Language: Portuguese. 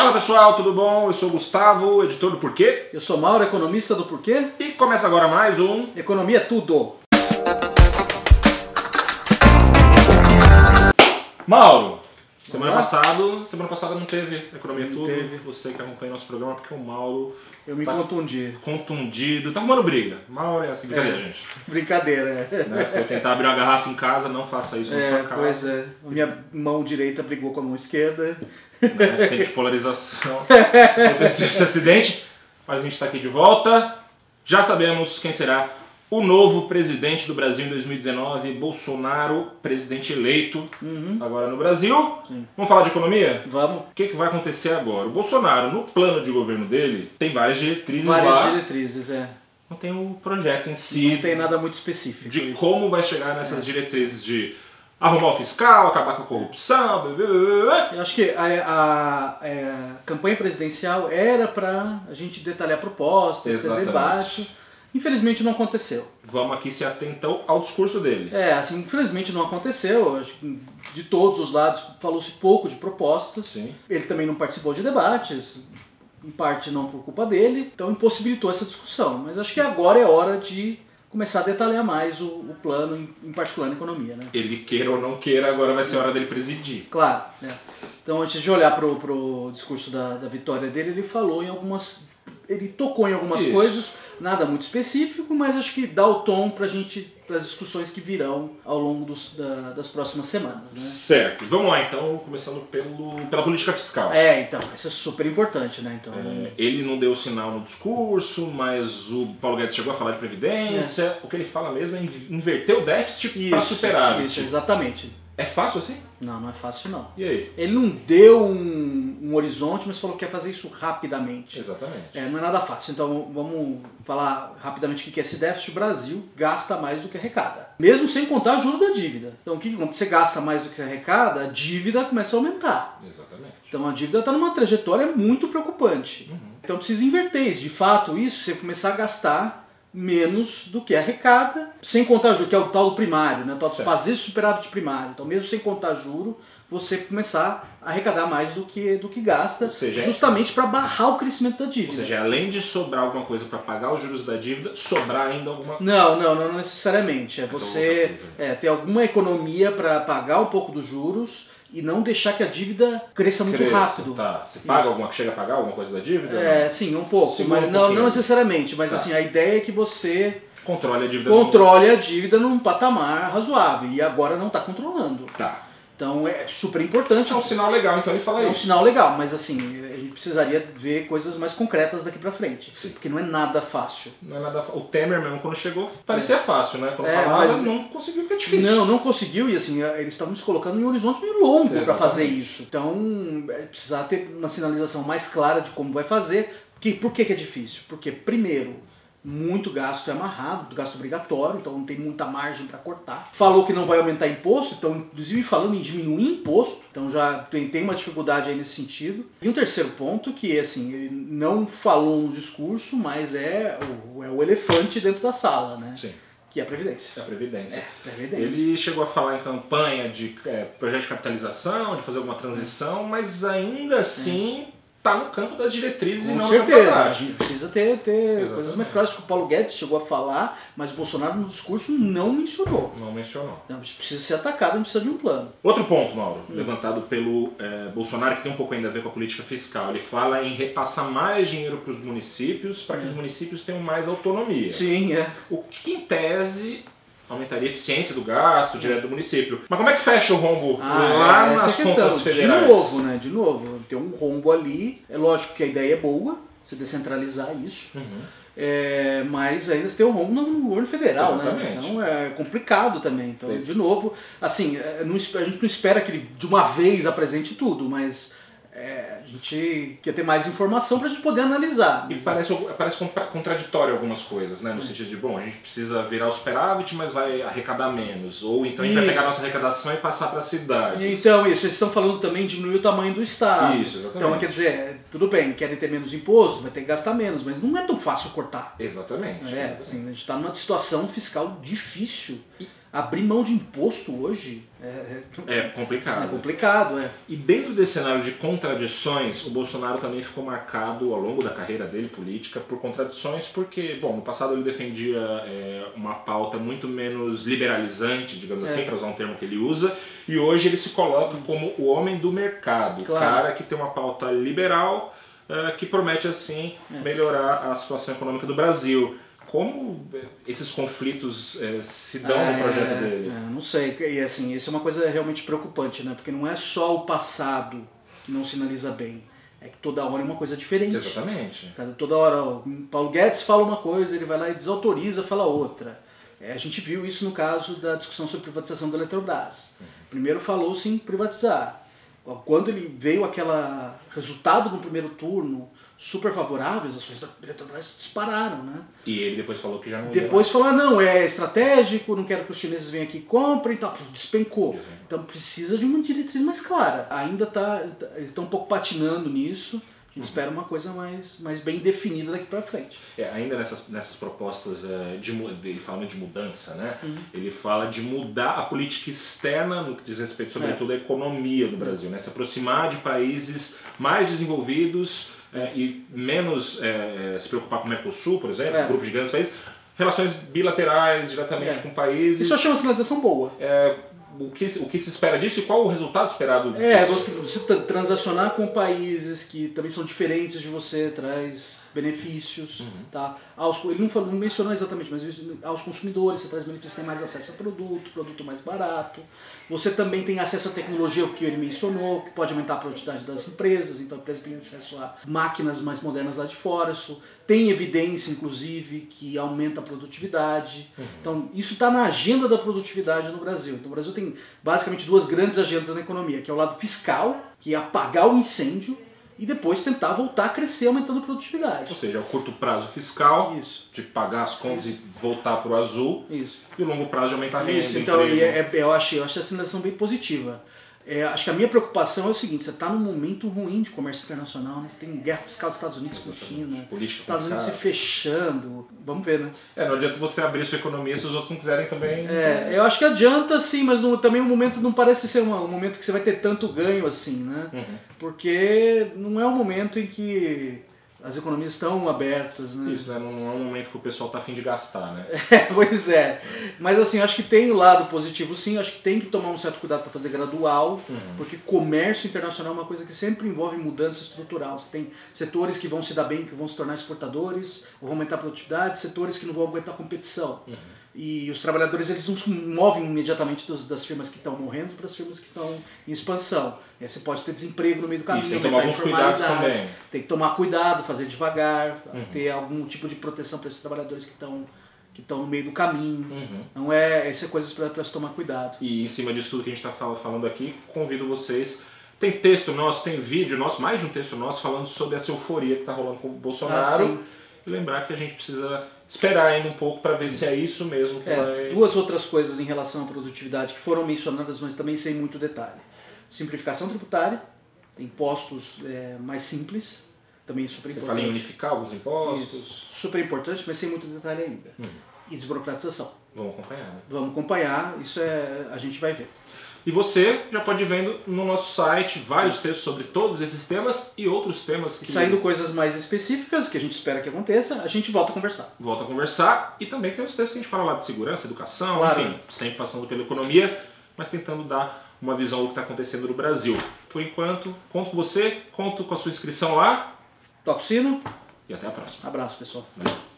Fala pessoal, tudo bom? Eu sou o Gustavo, editor do Porquê. Eu sou Mauro, economista do Porquê. E começa agora mais um... Economia Tudo. Mauro, semana passada não teve Economia Tudo. Teve. Você que acompanha nosso programa, porque o Mauro... Eu me contundi. Contundido, tá arrumando briga. Mauro é assim, brincadeira, gente. Brincadeira, Né? Foi tentar abrir uma garrafa em casa, não faça isso na sua casa. Pois é. A minha mão direita brigou com a mão esquerda. Acidente de polarização. Aconteceu esse acidente, mas a gente está aqui de volta. Já sabemos quem será o novo presidente do Brasil em 2019, Bolsonaro, presidente eleito agora no Brasil. Sim. Vamos falar de economia? Vamos. O que vai acontecer agora? O Bolsonaro, no plano de governo dele, tem várias diretrizes lá. Várias diretrizes, Não tem o projeto em si. Não tem nada muito específico. De como vai chegar nessas diretrizes de arrumar o fiscal, acabar com a corrupção, blá, blá, blá, blá. Eu acho que a campanha presidencial era para a gente detalhar propostas, ter debate. Infelizmente não aconteceu. Vamos aqui se ater então ao discurso dele. Assim, infelizmente não aconteceu. Acho que de todos os lados falou-se pouco de propostas. Sim. Ele também não participou de debates, em parte não por culpa dele, então impossibilitou essa discussão. Mas acho que agora é hora de começar a detalhar mais o plano, em particular na economia, né? Ele queira ou não queira, agora vai ser hora dele presidir. Claro. Então, antes de olhar para o discurso da vitória dele, ele tocou em algumas coisas, nada muito específico, mas acho que dá o tom para as discussões que virão ao longo das próximas semanas, né? Certo. Vamos lá então, começando pela política fiscal. Então, isso é super importante, né? Então, ele não deu sinal no discurso, mas o Paulo Guedes chegou a falar de previdência. O que ele fala mesmo é inverter o déficit para superávit. Isso, exatamente. É fácil assim? Não é fácil não. E aí? Ele não deu um horizonte, mas falou que quer fazer isso rapidamente. Exatamente. Não é nada fácil. Então vamos falar rapidamente o que é esse déficit. O Brasil gasta mais do que arrecada. Mesmo sem contar o juro da dívida. Então quando você gasta mais do que arrecada, a dívida começa a aumentar. Exatamente. Então a dívida está numa trajetória muito preocupante. Então precisa inverter isso. De fato, você começar a gastar menos do que arrecada, sem contar juro, que é o tal do primário, né? O tal de fazer superávit primário. Então, mesmo sem contar juro, você começar a arrecadar mais do que gasta, ou seja, justamente para barrar o crescimento da dívida. Ou seja, além de sobrar alguma coisa para pagar os juros da dívida, sobrar ainda alguma... Não necessariamente. Você ter alguma economia para pagar um pouco dos juros e não deixar que a dívida cresça muito rápido. Tá. Você paga chega a pagar alguma coisa da dívida? Sim, um pouco. Mas não necessariamente. Mas assim, a ideia é que você controle a dívida num patamar razoável. E agora não está controlando. Tá. Então é super importante. É um sinal legal, então ele fala isso. É um sinal legal, mas assim, a gente precisaria ver coisas mais concretas daqui pra frente. Sim. Porque não é nada fácil. Não é nada fácil. O Temer mesmo, quando chegou, parecia fácil, né? Quando falava, mas não conseguiu, porque é difícil. Não conseguiu, e assim, eles estavam se colocando em um horizonte meio longo para fazer isso. Então, precisar ter uma sinalização mais clara de como vai fazer. Por que é difícil? Porque, primeiro, muito gasto é amarrado, gasto obrigatório, então não tem muita margem para cortar. Falou que não vai aumentar imposto, então inclusive falando em diminuir imposto, então já tem uma dificuldade aí nesse sentido. E um terceiro ponto que assim, ele não falou no discurso, mas é o elefante dentro da sala, né? Sim. Que é a Previdência. É a Previdência. Previdência. Ele chegou a falar em campanha de projeto de capitalização, de fazer alguma transição, mas ainda assim está no campo das diretrizes e não na certeza, a gente precisa ter coisas mais claras que o Paulo Guedes chegou a falar, mas o Bolsonaro no discurso não mencionou. Não mencionou. Então, a gente precisa ser atacado, a gente precisa de um plano. Outro ponto, Mauro, levantado pelo Bolsonaro, que tem um pouco ainda a ver com a política fiscal. Ele fala em repassar mais dinheiro para os municípios, para que os municípios tenham mais autonomia. Sim, O que, em tese, aumentaria a eficiência do gasto direto do município. Mas como é que fecha o rombo lá nas contas federais? De novo, tem um rombo ali. É lógico que a ideia é boa, você descentralizar isso. Mas ainda você tem um rombo no governo federal, né? Então é complicado também. Então, de novo, assim, a gente não espera que ele de uma vez apresente tudo, mas a gente quer ter mais informação para a gente poder analisar. E parece contraditório algumas coisas, né? No sentido de, bom, a gente precisa virar o superávit, mas vai arrecadar menos. Ou então a gente vai pegar a nossa arrecadação e passar para a cidade. Então, eles estão falando também de diminuir o tamanho do Estado. Isso, exatamente. Então, quer dizer, tudo bem, querem ter menos imposto, vai ter que gastar menos, mas não é tão fácil cortar. Exatamente. Assim, a gente está numa situação fiscal difícil. abrir mão de imposto hoje é complicado. É complicado, E dentro desse cenário de contradições, o Bolsonaro também ficou marcado ao longo da carreira dele política por contradições, porque, bom, no passado ele defendia uma pauta muito menos liberalizante, digamos assim, para usar um termo que ele usa, e hoje ele se coloca como o homem do mercado, o cara que tem uma pauta liberal que promete, assim, melhorar a situação econômica do Brasil. Como esses conflitos se dão no projeto dele? Não sei, e assim, isso é uma coisa realmente preocupante, né? Porque não é só o passado que não sinaliza bem, é que toda hora é uma coisa diferente. Exatamente. Toda hora, o Paulo Guedes fala uma coisa, ele vai lá e desautoriza, fala outra. A gente viu isso no caso da discussão sobre privatização da Eletrobras. Primeiro falou-se em privatizar. Quando ele veio aquele resultado do primeiro turno, super favoráveis, as ações da Eletrobras dispararam, né? E ele depois falou que já não Depois falou, não, é estratégico, não quero que os chineses venham aqui e comprem e tal, despencou. Então precisa de uma diretriz mais clara. Ainda eles estão um pouco patinando nisso, a gente espera uma coisa mais bem definida daqui para frente. Ainda nessas propostas, ele fala de mudança, né? Ele fala de mudar a política externa no que diz respeito sobretudo à economia do Brasil, né? Se aproximar de países mais desenvolvidos, e menos se preocupar com o Mercosul, por exemplo, um grupo de grandes países, relações bilaterais diretamente com países. Isso eu acho uma sinalização boa. O que se espera disso e qual o resultado esperado disso? Você transacionar com países que também são diferentes de você, traz benefícios, tá? Ele não mencionou exatamente, mas aos consumidores você traz benefícios, tem mais acesso a produto mais barato. Você também tem acesso à tecnologia, o que ele mencionou, que pode aumentar a produtividade das empresas, então a empresa tem acesso a máquinas mais modernas lá de fora, isso tem evidência, inclusive, que aumenta a produtividade. Então, isso está na agenda da produtividade no Brasil. Então, o Brasil tem basicamente duas grandes agendas na economia, que é o lado fiscal, que é apagar o incêndio, e depois tentar voltar a crescer aumentando a produtividade. Ou seja, o curto prazo fiscal, de pagar as contas e voltar para o azul, e o longo prazo de aumentar a renda. Então, eu achei a sinalização bem positiva. Acho que a minha preocupação é o seguinte, você está num momento ruim de comércio internacional, né? Você tem guerra fiscal dos Estados Unidos com a China, Estados Unidos se fechando, vamos ver, né? Não adianta você abrir sua economia se os outros não quiserem também. Eu acho que adianta sim, mas também o momento não parece ser um momento que você vai ter tanto ganho assim, né? Porque não é um momento em que as economias estão abertas, né? Isso, né? Não é um momento que o pessoal tá a fim de gastar, né? Pois é. Mas assim, acho que tem o lado positivo sim, acho que tem que tomar um certo cuidado para fazer gradual, porque comércio internacional é uma coisa que sempre envolve mudança estrutural. Você tem setores que vão se dar bem, que vão se tornar exportadores, ou vão aumentar a produtividade, setores que não vão aguentar competição. E os trabalhadores eles não se movem imediatamente das firmas que estão morrendo para as firmas que estão em expansão. E aí você pode ter desemprego no meio do caminho, tem que tomar alguns cuidados também. Tem que tomar cuidado, fazer devagar, ter algum tipo de proteção para esses trabalhadores que estão no meio do caminho. Não isso é coisas para se tomar cuidado. E em cima disso tudo que a gente está falando aqui, convido vocês. Tem texto nosso, tem vídeo nosso, mais de um texto nosso falando sobre essa euforia que está rolando com o Bolsonaro. E lembrar que a gente precisa esperar ainda um pouco para ver se é isso mesmo que vai... Duas outras coisas em relação à produtividade que foram mencionadas, mas também sem muito detalhe. Simplificação tributária, impostos mais simples, também super importante. Você fala em unificar alguns impostos. Isso, super importante, mas sem muito detalhe ainda. E desburocratização. Vamos acompanhar, né? Vamos acompanhar, isso a gente vai ver. E você já pode ir vendo no nosso site vários textos sobre todos esses temas e outros temas que... Saindo coisas mais específicas, que a gente espera que aconteça, a gente volta a conversar. Volta a conversar e também tem os textos que a gente fala lá de segurança, educação, enfim, sempre passando pela economia, mas tentando dar uma visão do que está acontecendo no Brasil. Por enquanto, conto com você, conto com a sua inscrição lá. Toca o sino. E até a próxima. Abraço, pessoal. Valeu.